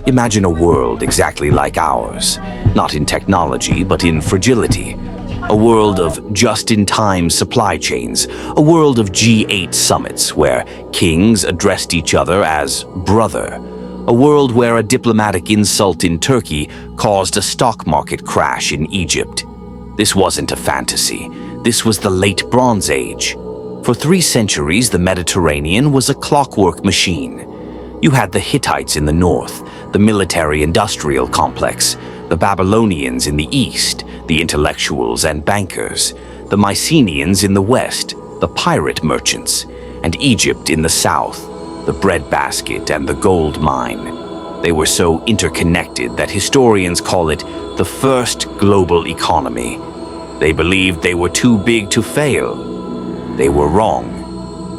Imagine a world exactly like ours, not in technology, but in fragility. A world of just-in-time supply chains, a world of G8 summits where kings addressed each other as brother, a world where a diplomatic insult in Turkey caused a stock market crash in Egypt. This wasn't a fantasy. This was the late Bronze Age. For 3 centuries, the Mediterranean was a clockwork machine. You had the Hittites in the north, the military-industrial complex, the Babylonians in the east, the intellectuals and bankers, the Mycenaeans in the west, the pirate merchants, and Egypt in the south, the breadbasket and the gold mine. They were so interconnected that historians call it the first global economy. They believed they were too big to fail. They were wrong.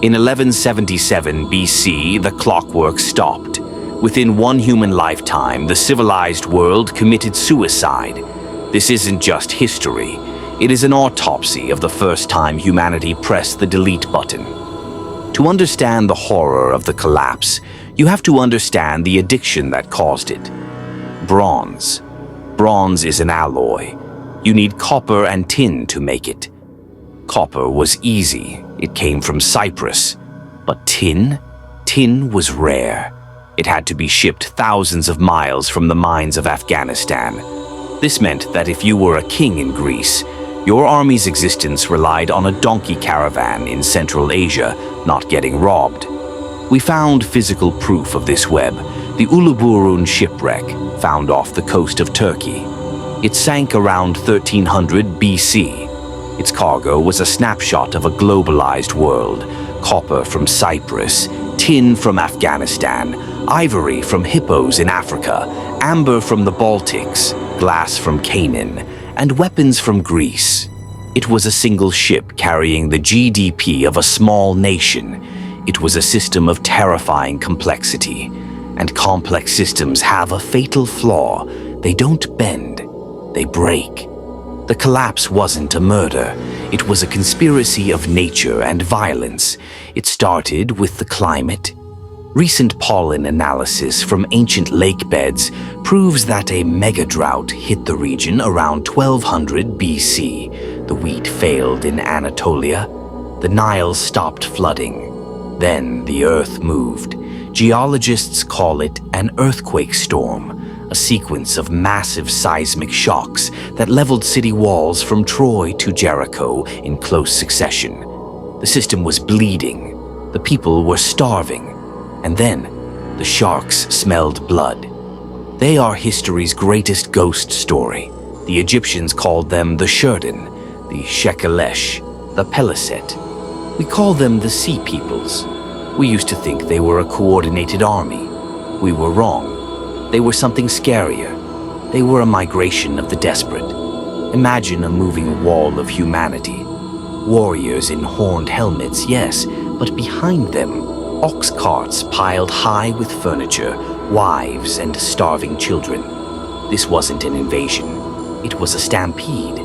In 1177 BC, the clockwork stopped. Within one human lifetime, the civilized world committed suicide. This isn't just history. It is an autopsy of the first time humanity pressed the delete button. To understand the horror of the collapse, you have to understand the addiction that caused it. Bronze. Bronze is an alloy. You need copper and tin to make it. Copper was easy. It came from Cyprus. But tin? Tin was rare. It had to be shipped thousands of miles from the mines of Afghanistan. This meant that if you were a king in Greece, your army's existence relied on a donkey caravan in Central Asia not getting robbed. We found physical proof of this web, the Uluburun shipwreck found off the coast of Turkey. It sank around 1300 BC. Its cargo was a snapshot of a globalized world: copper from Cyprus, tin from Afghanistan, ivory from hippos in Africa, amber from the Baltics, glass from Canaan, and weapons from Greece. It was a single ship carrying the GDP of a small nation. It was a system of terrifying complexity. And complex systems have a fatal flaw. They don't bend, they break. The collapse wasn't a murder. It was a conspiracy of nature and violence. It started with the climate. Recent pollen analysis from ancient lake beds proves that a mega drought hit the region around 1200 BC. The wheat failed in Anatolia. The Nile stopped flooding. Then the earth moved. Geologists call it an earthquake storm, a sequence of massive seismic shocks that leveled city walls from Troy to Jericho in close succession. The system was bleeding. The people were starving. And then, the sharks smelled blood. They are history's greatest ghost story. The Egyptians called them the Shurden, the Shekelesh, the Peliset. We call them the Sea Peoples. We used to think they were a coordinated army. We were wrong. They were something scarier. They were a migration of the desperate. Imagine a moving wall of humanity. Warriors in horned helmets, yes, but behind them, ox carts piled high with furniture, wives and starving children. This wasn't an invasion. It was a stampede.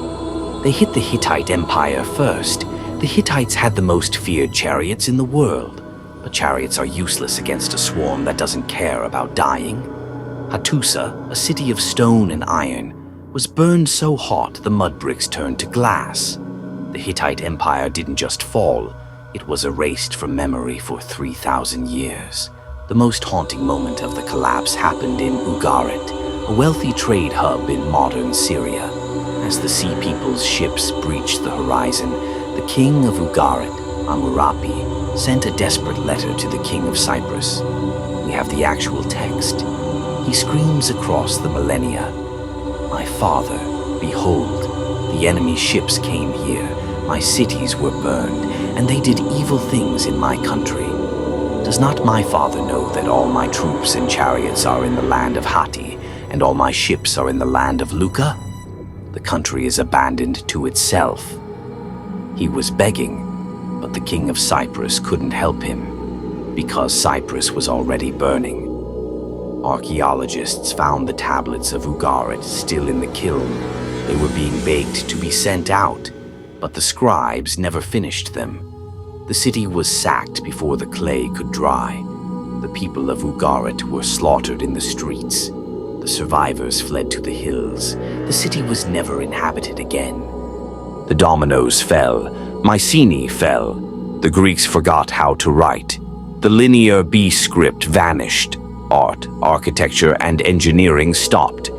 They hit the Hittite Empire first. The Hittites had the most feared chariots in the world. But chariots are useless against a swarm that doesn't care about dying. Hattusa, a city of stone and iron, was burned so hot the mud bricks turned to glass. The Hittite Empire didn't just fall. It was erased from memory for 3,000 years. The most haunting moment of the collapse happened in Ugarit, a wealthy trade hub in modern Syria. As the Sea People's ships breached the horizon, the king of Ugarit, Amurapi, sent a desperate letter to the king of Cyprus. We have the actual text. He screams across the millennia, "My father, behold, the enemy's ships came here. My cities were burned, and they did evil things in my country. Does not my father know that all my troops and chariots are in the land of Hatti, and all my ships are in the land of Luca? The country is abandoned to itself." He was begging, but the king of Cyprus couldn't help him, because Cyprus was already burning. Archaeologists found the tablets of Ugarit still in the kiln. They were being baked to be sent out, but the scribes never finished them. The city was sacked before the clay could dry. The people of Ugarit were slaughtered in the streets. The survivors fled to the hills. The city was never inhabited again. The Dominoes fell. Mycenaeans fell. The Greeks forgot how to write. The linear B script vanished. Art, architecture, and engineering stopped.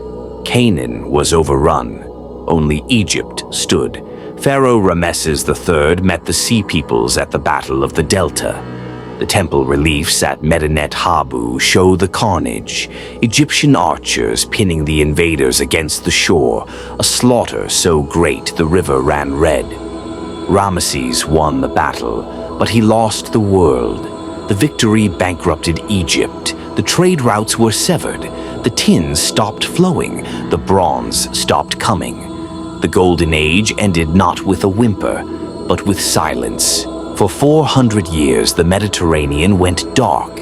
Canaan was overrun. Only Egypt stood. Pharaoh Rameses III met the Sea Peoples at the Battle of the Delta. The temple reliefs at Medinet Habu show the carnage, Egyptian archers pinning the invaders against the shore, a slaughter so great the river ran red. Ramesses won the battle, but he lost the world. The victory bankrupted Egypt. The trade routes were severed. The tin stopped flowing. The bronze stopped coming. The Golden Age ended not with a whimper, but with silence. For 400 years, the Mediterranean went dark.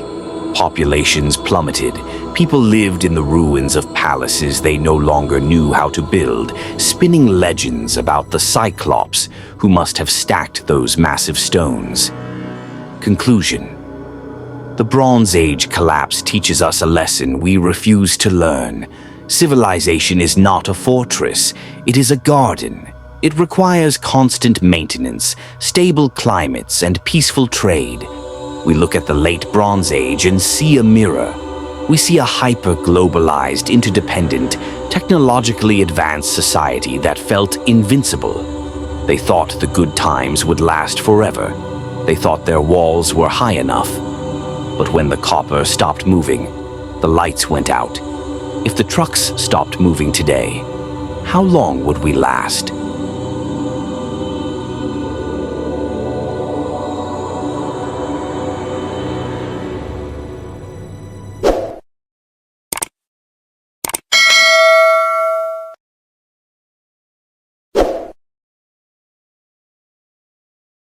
Populations plummeted. People lived in the ruins of palaces they no longer knew how to build, spinning legends about the Cyclops who must have stacked those massive stones. Conclusion. The Bronze Age collapse teaches us a lesson we refuse to learn. Civilization is not a fortress, it is a garden. It requires constant maintenance, stable climates, and peaceful trade. We look at the late Bronze Age and see a mirror. We see a hyper-globalized, interdependent, technologically advanced society that felt invincible. They thought the good times would last forever. They thought their walls were high enough. But when the copper stopped moving, the lights went out. If the trucks stopped moving today, how long would we last?